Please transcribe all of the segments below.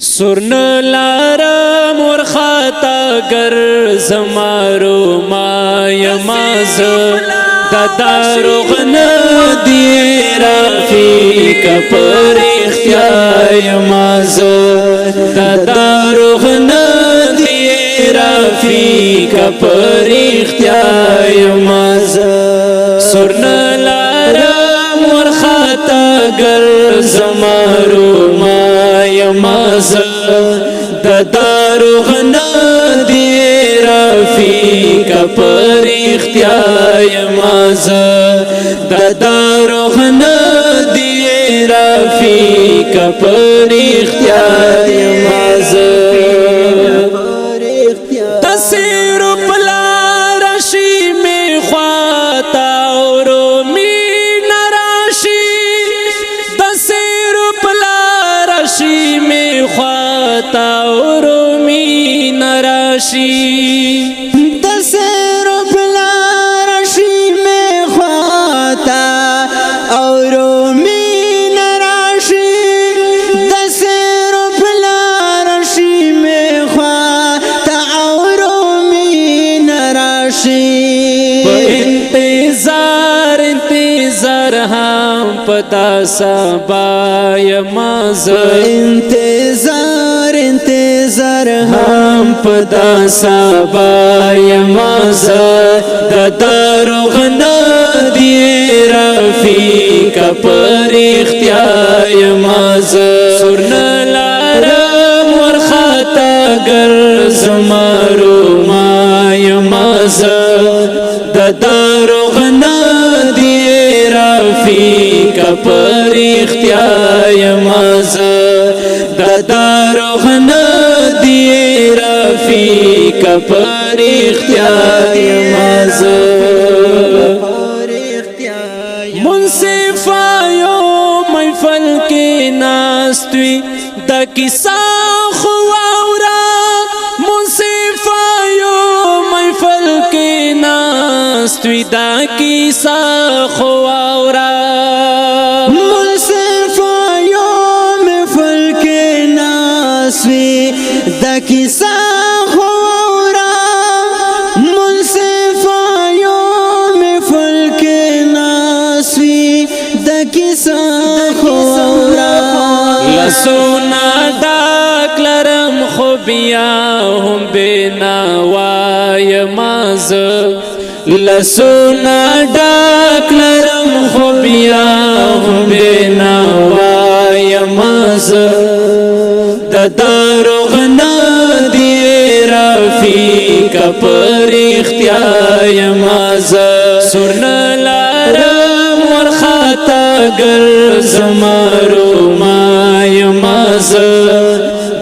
سرن لارم ورخاتا گر زمارو ما یماز دداروغ ندی رفیق پر اختیار یماز دداروغ ندی رفیق پر اختیار یماز سرن لارم ورخاتا گر زمارو ما یماز دداروغ ندی رفیق پر اختیار یماز دداروغ ندی رفیق پر اختیار یماز تسیر پلا رشی میں خواتا اور می نراشی تسیر پلا رشی میں خواتا اور می نراشی تسیر پلا رشی میں خواتا اور می نراشی تسیر پلا رشی میں خواتا اور می نراشی انتظار ہم پتا سبا یماز انتظار ہم پتا سبا یماز دداروغ ندی رفیق پر اختیار یماز سرن لارم ورخاتا گر زمارو ما یماز دداروغ ندی رفیق پر اختیار یماز دداروغ ندی رفیق پر اختیار یماز منصفایو محفل کے ناستوی دا کسا خواورا منصفایو محفل کے ناستوی دا کسا خواورا منصفایو محفل کے ناستوی دا کسا خواورا منصفایو محفل کے ناستوی دا کسا خواورا لسونا ڈاک لرم خوبیا ہم بیناوا یماز لسونا ڈاک لرم خوبیا ہم بیناوا یماز دداروغ ندی رفیق پر اختیار یماز سرن لارم ورخاتا گر زمارو ما یماز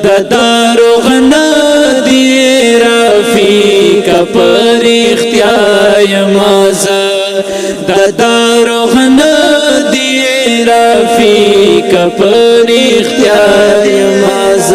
دداروغ ندی رفیق پر اختیار یماز دداروغ ندی رفیق پر اختیار یماز